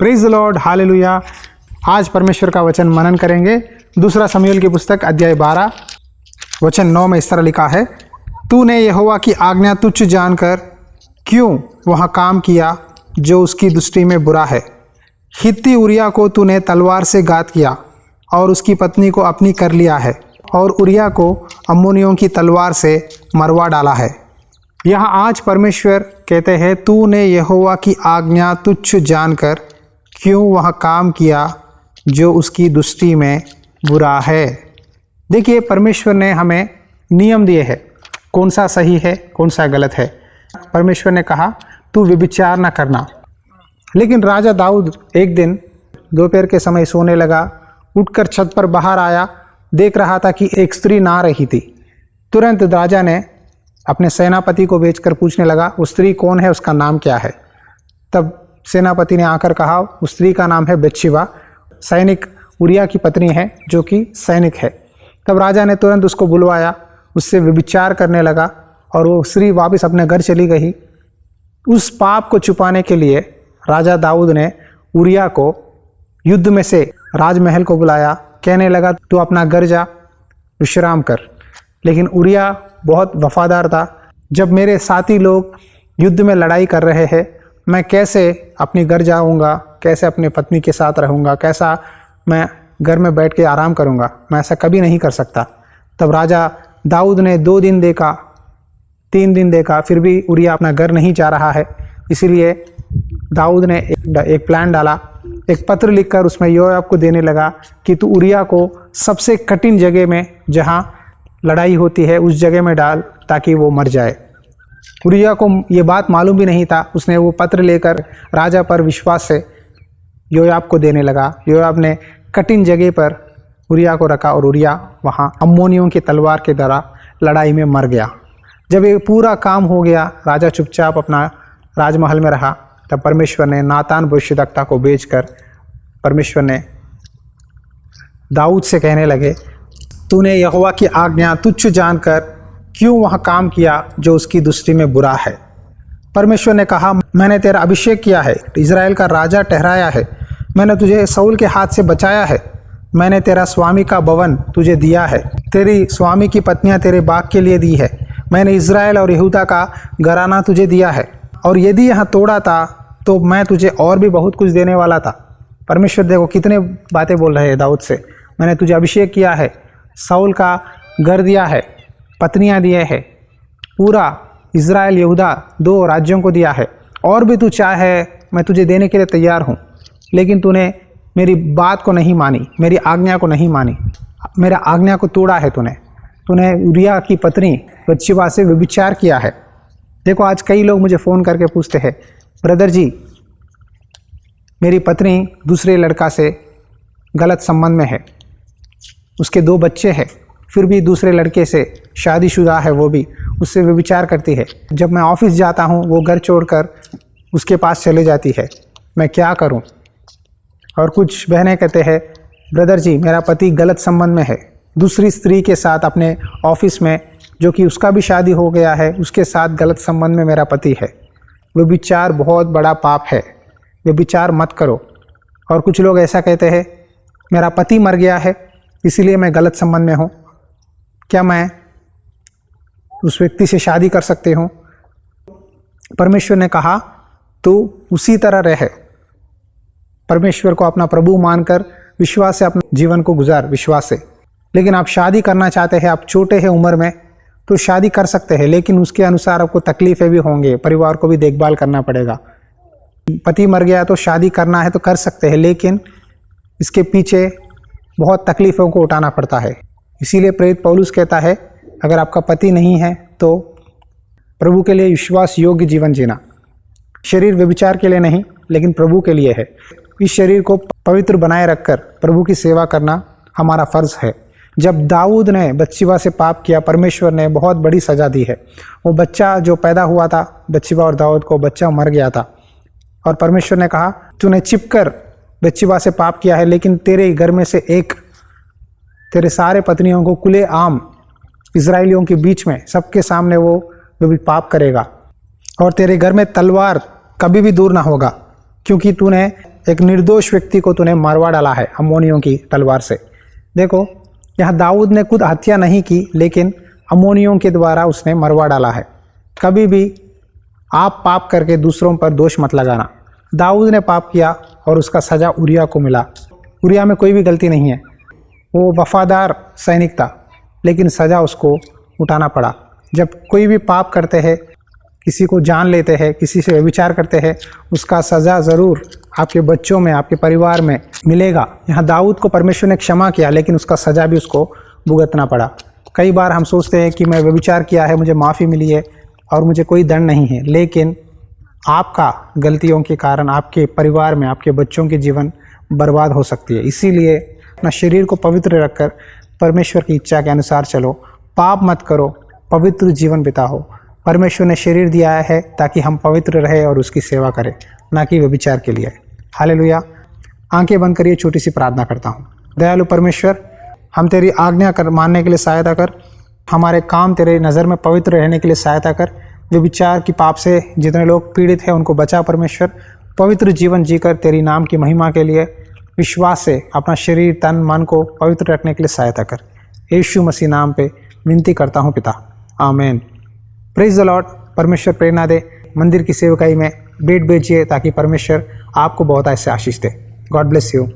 Praise the Lord, hallelujah. आज परमेश्वर का वचन मनन करेंगे। दूसरा शमूएल की पुस्तक अध्याय 12 वचन 9 में इस तरह लिखा है, तूने यहोवा की आज्ञा तुच्छ जानकर क्यों वहाँ काम किया जो उसकी दृष्टि में बुरा है। हित्ती उरिया को तूने तलवार से घात किया और उसकी पत्नी को अपनी कर लिया है, और उरिया को अम्मोनियों की तलवार से मरवा डाला है। यहाँ आज परमेश्वर कहते हैं, तूने यहोवा की आज्ञा तुच्छ जानकर क्यों वह काम किया जो उसकी दृष्टि में बुरा है। देखिए, परमेश्वर ने हमें नियम दिए हैं, कौन सा सही है कौन सा गलत है। परमेश्वर ने कहा तू व्यभिचार न करना, लेकिन राजा दाऊद एक दिन दोपहर के समय सोने लगा, उठकर छत पर बाहर आया, देख रहा था कि एक स्त्री नहा रही थी। तुरंत राजा ने अपने सेनापति को भेजकर पूछने लगा, वो स्त्री कौन है, उसका नाम क्या है। तब सेनापति ने आकर कहा, उस स्त्री का नाम है बत्शेबा, सैनिक उरिया की पत्नी है, जो कि सैनिक है। तब राजा ने तुरंत उसको बुलवाया, उससे व्यभिचार करने लगा और वो स्त्री वापस अपने घर चली गई। उस पाप को छुपाने के लिए राजा दाऊद ने उरिया को युद्ध में से राजमहल को बुलाया, कहने लगा तू अपना घर जा, विश्राम कर। लेकिन उरिया बहुत वफादार था। जब मेरे साथी लोग युद्ध में लड़ाई कर रहे हैं, मैं कैसे अपने घर जाऊंगा, कैसे अपनी पत्नी के साथ रहूंगा, कैसा मैं घर में बैठ के आराम करूंगा, मैं ऐसा कभी नहीं कर सकता। तब राजा दाऊद ने 2 दिन देखा, 3 दिन देखा, फिर भी उरिया अपना घर नहीं जा रहा है। इसीलिए दाऊद ने एक प्लान डाला, एक पत्र लिखकर उसमें योआब को देने लगा कि तू उरिया को सबसे कठिन जगह में, जहां लड़ाई होती है, उस जगह में डाल ताकि वो मर जाए। उरिया को ये बात मालूम भी नहीं था। उसने वो पत्र लेकर राजा पर विश्वास से योआब को देने लगा। योआब ने कठिन जगह पर उरिया को रखा और उरिया वहाँ अम्मोनियों की तलवार के द्वारा लड़ाई में मर गया। जब ये पूरा काम हो गया, राजा चुपचाप अपना राजमहल में रहा। तब परमेश्वर ने नातान भविष्यद्वक्ता को भेजकर परमेश्वर ने दाऊद से कहने लगे, तूने यहोवा की आज्ञा तुच्छ जानकर क्यों वह काम किया जो उसकी दृष्टि में बुरा है। परमेश्वर ने कहा, मैंने तेरा अभिषेक किया है, इजराइल का राजा ठहराया है, मैंने तुझे शाऊल के हाथ से बचाया है, मैंने तेरा स्वामी का भवन तुझे दिया है, तेरी स्वामी की पत्नियां तेरे बाग के लिए दी है, मैंने इजराइल और यहूदा का घराना तुझे दिया है, और यदि यहाँ तोड़ा था तो मैं तुझे और भी बहुत कुछ देने वाला था। परमेश्वर देखो कितने बातें बोल रहे हैं दाऊद से। मैंने तुझे अभिषेक किया है, शाऊल का घर दिया है, पत्नियां दिए हैं, पूरा इजराइल यहूदा 2 राज्यों को दिया है, और भी तू चाहे मैं तुझे देने के लिए तैयार हूँ। लेकिन तूने मेरी बात को नहीं मानी, मेरी आज्ञा को नहीं मानी, मेरा आज्ञा को तोड़ा है तूने उरिया की पत्नी बत्शेबा से व्यभिचार किया है। देखो, आज कई लोग मुझे फ़ोन करके पूछते हैं, ब्रदर जी मेरी पत्नी दूसरे लड़का से गलत संबंध में है, उसके 2 बच्चे हैं, फिर भी दूसरे लड़के से शादीशुदा है, वो भी उससे व्यभिचार करती है। जब मैं ऑफिस जाता हूँ वो घर छोड़कर उसके पास चले जाती है, मैं क्या करूँ। और कुछ बहनें कहते हैं, ब्रदर जी मेरा पति गलत संबंध में है, दूसरी स्त्री के साथ अपने ऑफिस में, जो कि उसका भी शादी हो गया है, उसके साथ गलत संबंध में मेरा पति है। व्यभिचार बहुत बड़ा पाप है, व्यभिचार मत करो। और कुछ लोग ऐसा कहते हैं, मेरा पति मर गया है इसीलिए मैं गलत संबंध में हूँ, क्या मैं उस व्यक्ति से शादी कर सकती हूँ। परमेश्वर ने कहा तू उसी तरह रहे, परमेश्वर को अपना प्रभु मानकर विश्वास से अपने जीवन को गुजार, विश्वास से। लेकिन आप शादी करना चाहते हैं, आप छोटे हैं उम्र में, तो शादी कर सकते हैं, लेकिन उसके अनुसार आपको तकलीफें भी होंगे, परिवार को भी देखभाल करना पड़ेगा। पति मर गया तो शादी करना है तो कर सकते हैं, लेकिन इसके पीछे बहुत तकलीफ़ों को उठाना पड़ता है। इसीलिए प्रेरित पौलुस कहता है, अगर आपका पति नहीं है तो प्रभु के लिए विश्वास योग्य जीवन जीना। शरीर व्यभिचार के लिए नहीं, लेकिन प्रभु के लिए है। इस शरीर को पवित्र बनाए रखकर प्रभु की सेवा करना हमारा फ़र्ज़ है। जब दाऊद ने बत्शेबा से पाप किया, परमेश्वर ने बहुत बड़ी सज़ा दी है। वो बच्चा जो पैदा हुआ था, बत्शेबा और दाऊद को, बच्चा मर गया था, और परमेश्वर ने कहा तूने छिपकर बत्शेबा से पाप किया है, लेकिन तेरे घर में से एक तेरे सारे पत्नियों को खुले आम इजराइलियों के बीच में सबके सामने वो भी पाप करेगा, और तेरे घर में तलवार कभी भी दूर ना होगा। क्योंकि तूने एक निर्दोष व्यक्ति को तूने मरवा डाला है अम्मोनियों की तलवार से। देखो, यहाँ दाऊद ने खुद हत्या नहीं की, लेकिन अम्मोनियों के द्वारा उसने मरवा डाला है। कभी भी आप पाप करके दूसरों पर दोष मत लगाना। दाऊद ने पाप किया और उसका सज़ा उरिया को मिला। उरिया में कोई भी गलती नहीं है, वो वफादार सैनिक था, लेकिन सज़ा उसको उठाना पड़ा। जब कोई भी पाप करते हैं, किसी को जान लेते हैं, किसी से व्यभिचार करते हैं, उसका सज़ा ज़रूर आपके बच्चों में, आपके परिवार में मिलेगा। यहाँ दाऊद को परमेश्वर ने क्षमा किया, लेकिन उसका सज़ा भी उसको भुगतना पड़ा। कई बार हम सोचते हैं कि मैं व्यभिचार किया है, मुझे माफ़ी मिली है और मुझे कोई दंड नहीं है, लेकिन आपका गलतियों के कारण आपके परिवार में, आपके बच्चों के जीवन बर्बाद हो सकती है। इसीलिए अपना शरीर को पवित्र रखकर परमेश्वर की इच्छा के अनुसार चलो, पाप मत करो, पवित्र जीवन बिताओ। परमेश्वर ने शरीर दिया है ताकि हम पवित्र रहे और उसकी सेवा करें, ना कि व्यभिचार के लिए। हालेलुया। आंखें बंद करिए, छोटी सी प्रार्थना करता हूँ। दयालु परमेश्वर, हम तेरी आज्ञा मानने के लिए सहायता कर, हमारे काम तेरे नज़र में पवित्र रहने के लिए सहायता कर। व्यभिचार की पाप से जितने लोग पीड़ित हैं उनको बचा परमेश्वर। पवित्र जीवन जीकर तेरी नाम की महिमा के लिए विश्वास से अपना शरीर, तन, मन को पवित्र रखने के लिए सहायता कर। यीशु मसीह नाम पे विनती करता हूँ पिता, आमीन। Praise the Lord. परमेश्वर प्रेरणा दे। मंदिर की सेवकाई में भेंट भेजिए ताकि परमेश्वर आपको बहुत ऐसे आशीष दे। God bless you.